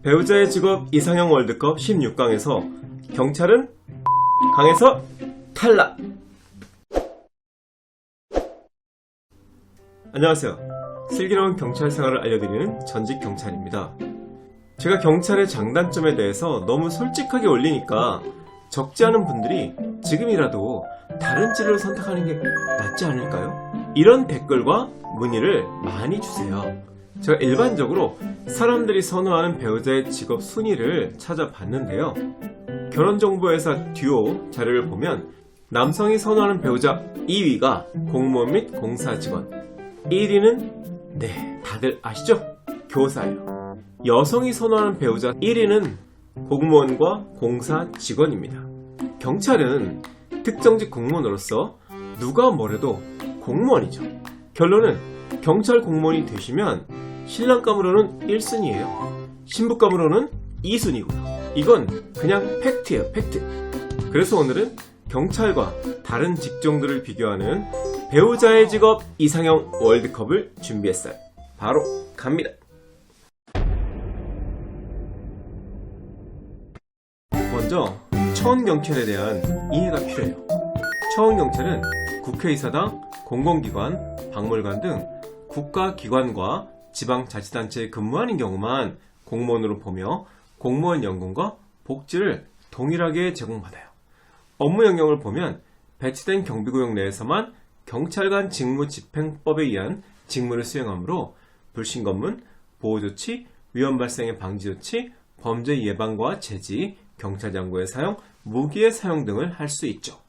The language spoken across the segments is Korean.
배우자의 직업 이상형 월드컵 16강에서 경찰은 강에서 탈락! 안녕하세요. 슬기로운 경찰 생활을 알려드리는 전직 경찰입니다. 제가 경찰의 장단점에 대해서 너무 솔직하게 올리니까 적지 않은 분들이 지금이라도 다른 진로를 선택하는 게 낫지 않을까요? 이런 댓글과 문의를 많이 주세요. 제가 일반적으로 사람들이 선호하는 배우자의 직업 순위를 찾아봤는데요. 결혼정보회사 듀오 자료를 보면 남성이 선호하는 배우자 2위가 공무원 및 공사 직원, 1위는 다들 아시죠? 교사예요. 여성이 선호하는 배우자 1위는 공무원과 공사 직원입니다. 경찰은 특정직 공무원으로서 누가 뭐래도 공무원이죠. 결론은 경찰 공무원이 되시면 신랑감으로는 1순위예요. 신부감으로는 2순위고요. 이건 그냥 팩트예요, 팩트. 그래서 오늘은 경찰과 다른 직종들을 비교하는 배우자의 직업 이상형 월드컵을 준비했어요. 바로 갑니다. 먼저 처원경찰에 대한 이해가 필요해요. 처원경찰은 국회의사당, 공공기관, 박물관 등 국가기관과 지방자치단체에 근무하는 경우만 공무원으로 보며 공무원 연금과 복지를 동일하게 제공받아요. 업무 영역을 보면 배치된 경비구역 내에서만 경찰관 직무집행법에 의한 직무를 수행하므로 불신검문, 보호조치, 위험 발생의 방지조치, 범죄 예방과 제지, 경찰장구의 사용, 무기의 사용 등을 할 수 있죠.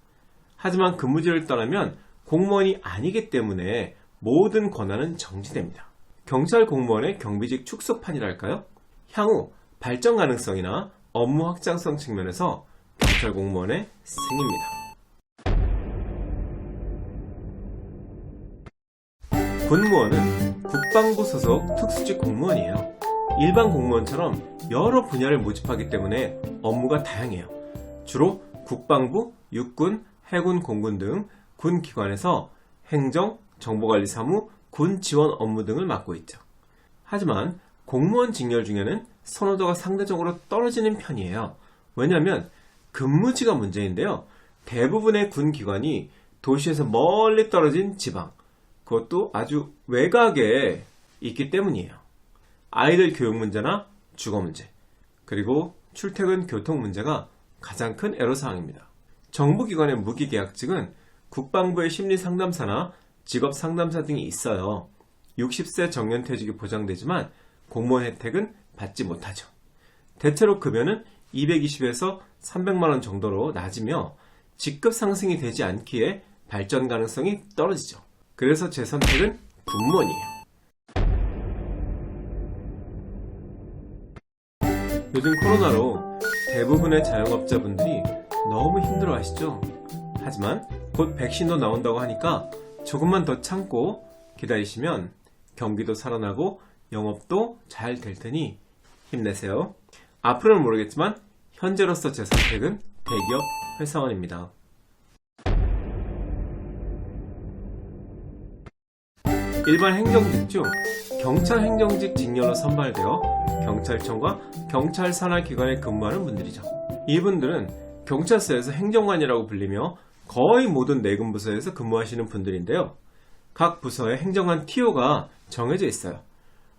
하지만 근무지를 떠나면 공무원이 아니기 때문에 모든 권한은 정지됩니다. 경찰 공무원의 경비직 축소판이랄까요? 향후 발전 가능성이나 업무 확장성 측면에서 경찰 공무원의 승입니다. 군무원은 국방부 소속 특수직 공무원이에요. 일반 공무원처럼 여러 분야를 모집하기 때문에 업무가 다양해요. 주로 국방부, 육군, 해군, 공군 등 군기관에서 행정, 정보관리 사무, 군 지원 업무 등을 맡고 있죠. 하지만 공무원 직렬 중에는 선호도가 상대적으로 떨어지는 편이에요. 왜냐하면 근무지가 문제인데요. 대부분의 군기관이 도시에서 멀리 떨어진 지방, 그것도 아주 외곽에 있기 때문이에요. 아이들 교육 문제나 주거 문제, 그리고 출퇴근 교통 문제가 가장 큰 애로사항입니다. 정부기관의 무기계약직은 국방부의 심리상담사나 직업상담사 등이 있어요. 60세 정년퇴직이 보장되지만 공무원 혜택은 받지 못하죠. 대체로 급여는 220에서 300만원 정도로 낮으며 직급 상승이 되지 않기에 발전 가능성이 떨어지죠. 그래서 제 선택은 군무원이에요. 요즘 코로나로 대부분의 자영업자분들이 너무 힘들어 하시죠? 하지만 곧 백신도 나온다고 하니까 조금만 더 참고 기다리시면 경기도 살아나고 영업도 잘 될 테니 힘내세요. 앞으로는 모르겠지만 현재로서 제 선택은 대기업 회사원입니다. 일반 행정직 중 경찰 행정직 직렬로 선발되어 경찰청과 경찰 산하 기관에 근무하는 분들이죠. 이분들은 경찰서에서 행정관이라고 불리며 거의 모든 내근부서에서 근무하시는 분들인데요. 각 부서의 행정관 TO가 정해져 있어요.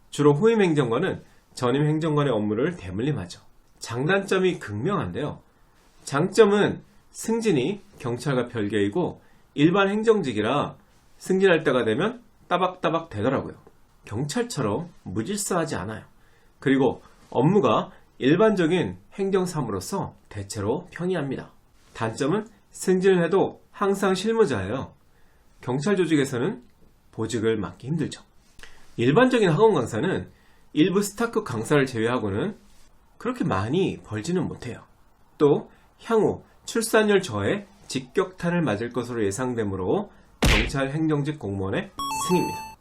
주로 후임 행정관은 전임 행정관의 업무를 대물림하죠. 장단점이 극명한데요. 장점은 승진이 경찰과 별개이고 일반 행정직이라 승진할 때가 되면 따박따박 되더라고요. 경찰처럼 무질서하지 않아요. 그리고 업무가 일반적인 행정사무로서 대체로 편리합니다. 단점은 승진을 해도 항상 실무자예요. 경찰 조직에서는 보직을 맡기 힘들죠. 일반적인 학원 강사는 일부 스타급 강사를 제외하고는 그렇게 많이 벌지는 못해요. 또 향후 출산율 저하에 직격탄을 맞을 것으로 예상되므로 경찰 행정직 공무원의 승입니다.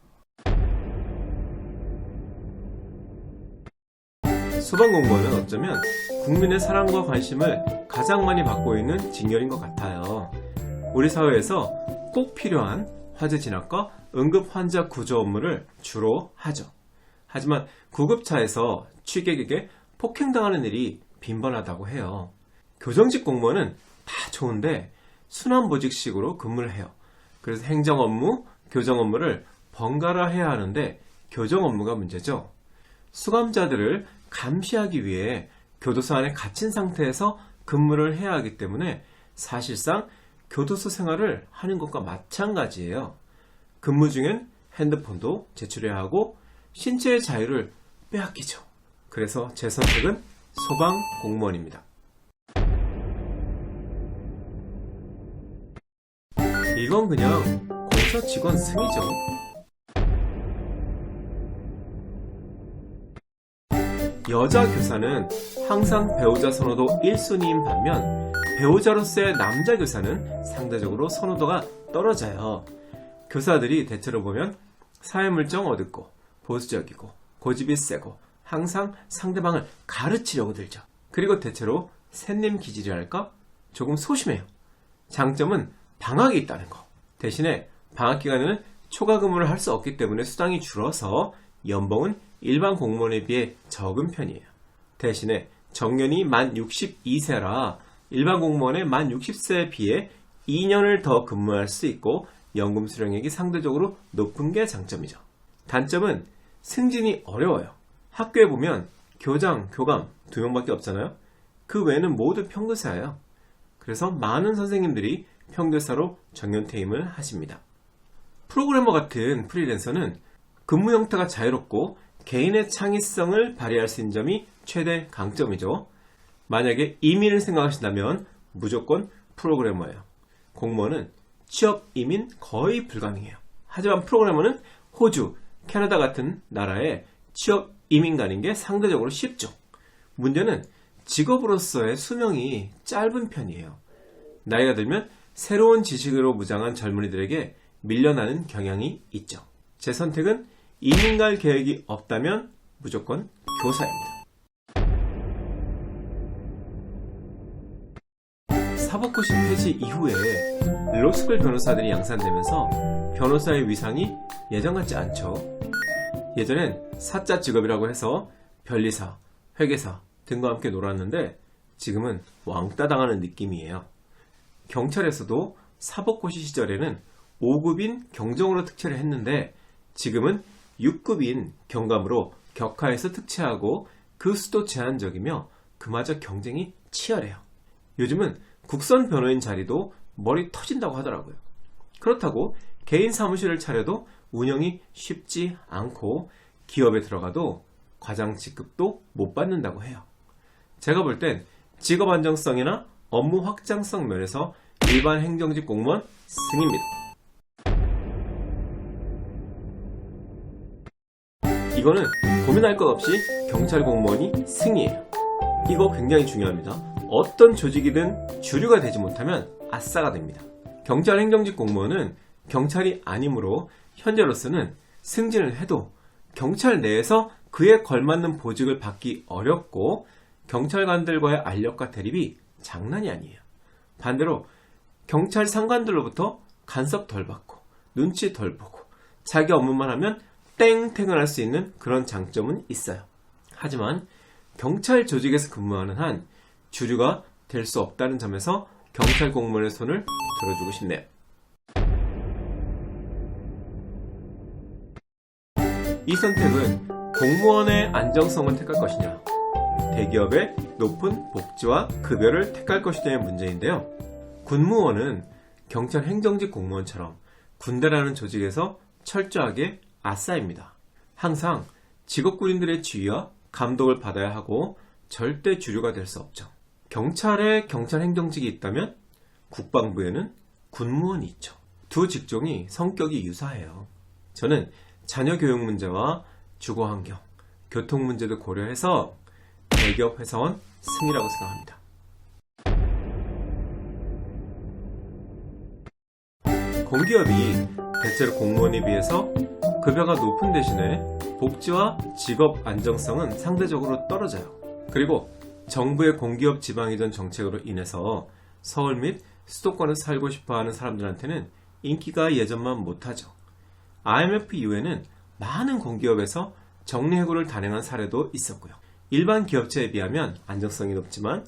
소방공무원은 어쩌면 국민의 사랑과 관심을 가장 많이 받고 있는 직렬인 것 같아요. 우리 사회에서 꼭 필요한 화재 진압과 응급 환자 구조 업무를 주로 하죠. 하지만 구급차에서 취객에게 폭행당하는 일이 빈번하다고 해요. 교정직 공무원은 다 좋은데 순환보직식으로 근무를 해요. 그래서 행정 업무, 교정 업무를 번갈아 해야 하는데 교정 업무가 문제죠. 수감자들을 감시하기 위해 교도소 안에 갇힌 상태에서 근무를 해야 하기 때문에 사실상 교도소 생활을 하는 것과 마찬가지예요. 근무 중엔 핸드폰도 제출해야 하고 신체의 자유를 빼앗기죠. 그래서 제 선택은 소방 공무원입니다. 이건 그냥 공사 직원 승이죠. 여자 교사는 항상 배우자 선호도 1순위인 반면 배우자로서의 남자 교사는 상대적으로 선호도가 떨어져요. 교사들이 대체로 보면 사회물정 어둡고 보수적이고 고집이 세고 항상 상대방을 가르치려고 들죠. 그리고 대체로 샌님 기질이랄까? 조금 소심해요. 장점은 방학이 있다는 거. 대신에 방학 기간에는 초과 근무를 할 수 없기 때문에 수당이 줄어서 연봉은 일반 공무원에 비해 적은 편이에요. 대신에 정년이 만 62세라 일반 공무원의 만 60세에 비해 2년을 더 근무할 수 있고 연금 수령액이 상대적으로 높은 게 장점이죠. 단점은 승진이 어려워요. 학교에 보면 교장, 교감 2명밖에 없잖아요. 그 외에는 모두 평교사예요. 그래서 많은 선생님들이 평교사로 정년퇴임을 하십니다. 프로그래머 같은 프리랜서는 근무 형태가 자유롭고 개인의 창의성을 발휘할 수 있는 점이 최대 강점이죠. 만약에 이민을 생각하신다면 무조건 프로그래머예요. 공무원은 취업 이민 거의 불가능해요. 하지만 프로그래머는 호주, 캐나다 같은 나라에 취업 이민 가는 게 상대적으로 쉽죠. 문제는 직업으로서의 수명이 짧은 편이에요. 나이가 들면 새로운 지식으로 무장한 젊은이들에게 밀려나는 경향이 있죠. 제 선택은 이민 갈 계획이 없다면 무조건 교사입니다. 사법고시 폐지 이후에 로스쿨 변호사들이 양산되면서 변호사의 위상이 예전 같지 않죠. 예전엔 사자 직업이라고 해서 변리사, 회계사 등과 함께 놀았는데 지금은 왕따 당하는 느낌이에요. 경찰에서도 사법고시 시절에는 5급인 경정으로 특채를 했는데 지금은 6급인 경감으로 격하에서 특채하고 그 수도 제한적이며 그마저 경쟁이 치열해요. 요즘은 국선 변호인 자리도 머리 터진다고 하더라고요. 그렇다고 개인 사무실을 차려도 운영이 쉽지 않고 기업에 들어가도 과장 직급도 못 받는다고 해요. 제가 볼 땐 직업 안정성이나 업무 확장성 면에서 일반 행정직 공무원 승입니다. 이거는 고민할 것 없이 경찰 공무원이 승이에요. 이거 굉장히 중요합니다. 어떤 조직이든 주류가 되지 못하면 아싸가 됩니다. 경찰 행정직 공무원은 경찰이 아니므로 현재로서는 승진을 해도 경찰 내에서 그에 걸맞는 보직을 받기 어렵고 경찰관들과의 알력과 대립이 장난이 아니에요. 반대로 경찰 상관들로부터 간섭 덜 받고 눈치 덜 보고 자기 업무만 하면 땡 퇴근할 수 있는 그런 장점은 있어요. 하지만 경찰 조직에서 근무하는 한 주류가 될 수 없다는 점에서 경찰 공무원의 손을 들어주고 싶네요. 이 선택은 공무원의 안정성을 택할 것이냐, 대기업의 높은 복지와 급여를 택할 것이냐의 문제인데요. 군무원은 경찰 행정직 공무원처럼 군대라는 조직에서 철저하게 아싸입니다. 항상 직업군인들의 지휘와 감독을 받아야 하고 절대 주류가 될 수 없죠. 경찰에 경찰 행정직이 있다면 국방부에는 군무원이 있죠. 두 직종이 성격이 유사해요. 저는 자녀 교육 문제와 주거 환경, 교통 문제도 고려해서 대기업 회사원 승이라고 생각합니다. 공기업이 대체로 공무원에 비해서 급여가 높은 대신에 복지와 직업 안정성은 상대적으로 떨어져요. 그리고 정부의 공기업 지방이전 정책으로 인해서 서울 및 수도권에서 살고 싶어하는 사람들한테는 인기가 예전만 못하죠. IMF 이후에는 많은 공기업에서 정리해고를 단행한 사례도 있었고요. 일반 기업체에 비하면 안정성이 높지만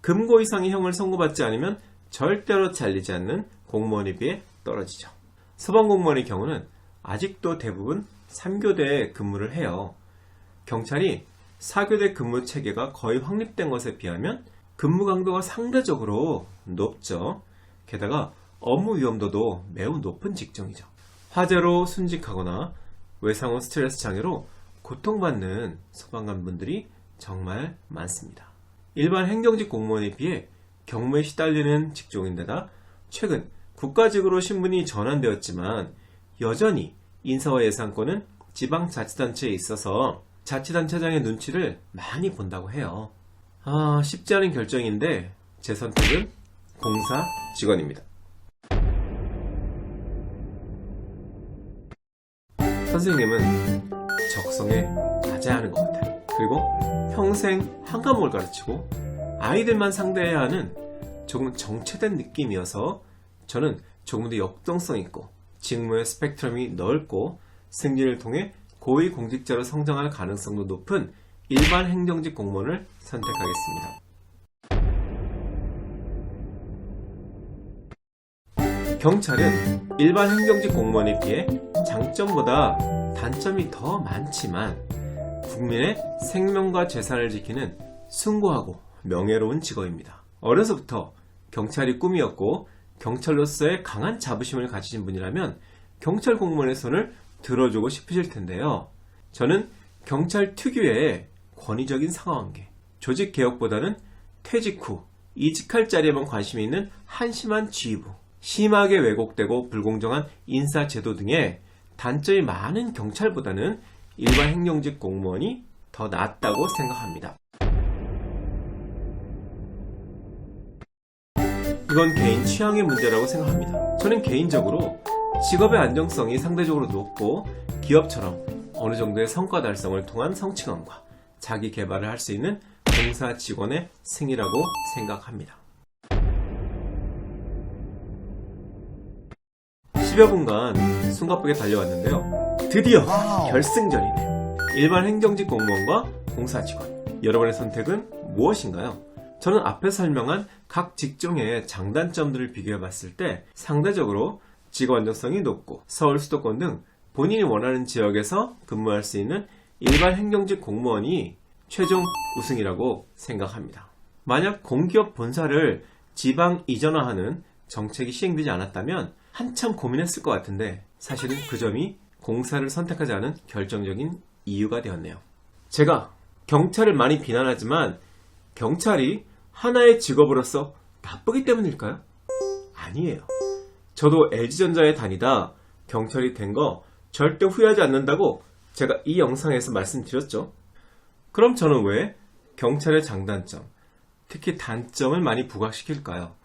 금고 이상의 형을 선고받지 않으면 절대로 잘리지 않는 공무원에 비해 떨어지죠. 소방공무원의 경우는 아직도 대부분 3교대에 근무를 해요. 경찰이 4교대 근무 체계가 거의 확립된 것에 비하면 근무 강도가 상대적으로 높죠. 게다가 업무 위험도도 매우 높은 직종이죠. 화재로 순직하거나 외상 후 스트레스 장애로 고통받는 소방관분들이 정말 많습니다. 일반 행정직 공무원에 비해 경무에 시달리는 직종인데다 최근 국가직으로 신분이 전환되었지만 여전히 인사와 예산권은 지방자치단체에 있어서 자치단체장의 눈치를 많이 본다고 해요. 쉽지 않은 결정인데 제 선택은 공사 직원입니다. 선생님은 적성에 맞아야 하는 것 같아요. 그리고 평생 한 과목을 가르치고 아이들만 상대해야 하는 조금 정체된 느낌이어서 저는 조금 더 역동성 있고 직무의 스펙트럼이 넓고 승진을 통해 고위공직자로 성장할 가능성도 높은 일반 행정직 공무원을 선택하겠습니다. 경찰은 일반 행정직 공무원에 비해 장점보다 단점이 더 많지만 국민의 생명과 재산을 지키는 숭고하고 명예로운 직업입니다. 어려서부터 경찰이 꿈이었고 경찰로서의 강한 자부심을 가지신 분이라면 경찰 공무원의 손을 들어주고 싶으실 텐데요. 저는 경찰 특유의 권위적인 상하관계, 조직 개혁보다는 퇴직 후 이직할 자리에만 관심이 있는 한심한 지휘부, 심하게 왜곡되고 불공정한 인사제도 등의 단점이 많은 경찰보다는 일반 행정직 공무원이 더 낫다고 생각합니다. 이건 개인 취향의 문제라고 생각합니다. 저는 개인적으로 직업의 안정성이 상대적으로 높고 기업처럼 어느 정도의 성과 달성을 통한 성취감과 자기 개발을 할 수 있는 공사 직원의 승이라고 생각합니다. 10여 분간 숨가쁘게 달려왔는데요. 드디어 결승전이네요. 일반 행정직 공무원과 공사 직원. 여러분의 선택은 무엇인가요? 저는 앞에서 설명한 각 직종의 장단점들을 비교해 봤을 때 상대적으로 직업 안정성이 높고 서울 수도권 등 본인이 원하는 지역에서 근무할 수 있는 일반 행정직 공무원이 최종 우승이라고 생각합니다. 만약 공기업 본사를 지방 이전화하는 정책이 시행되지 않았다면 한참 고민했을 것 같은데 사실은 그 점이 공사를 선택하지 않은 결정적인 이유가 되었네요. 제가 경찰을 많이 비난하지만 경찰이 하나의 직업으로서 나쁘기 때문일까요? 아니에요. 저도 LG전자에 다니다 경찰이 된 거 절대 후회하지 않는다고 제가 이 영상에서 말씀드렸죠. 그럼 저는 왜 경찰의 장단점, 특히 단점을 많이 부각시킬까요?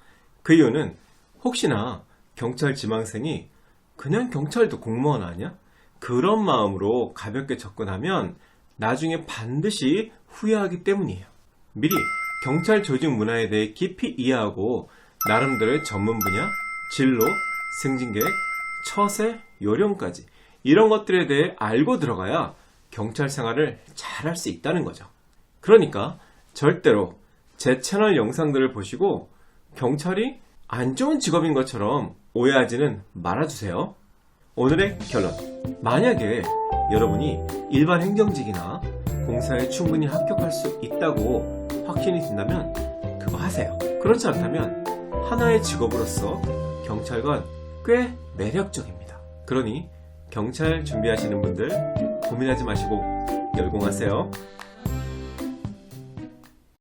그 이유는 혹시나 경찰 지망생이 그냥 경찰도 공무원 아니야? 그런 마음으로 가볍게 접근하면 나중에 반드시 후회하기 때문이에요. 미리 경찰 조직 문화에 대해 깊이 이해하고 나름대로의 전문 분야, 진로, 승진 계획, 처세, 요령까지 이런 것들에 대해 알고 들어가야 경찰 생활을 잘할 수 있다는 거죠. 그러니까 절대로 제 채널 영상들을 보시고 경찰이 안 좋은 직업인 것처럼 오해하지는 말아주세요. 오늘의 결론. 만약에 여러분이 일반 행정직이나 공사에 충분히 합격할 수 있다고 확신이 든다면 그거 하세요. 그렇지 않다면 하나의 직업으로서 경찰관 꽤 매력적입니다. 그러니 경찰 준비하시는 분들 고민하지 마시고 열공하세요.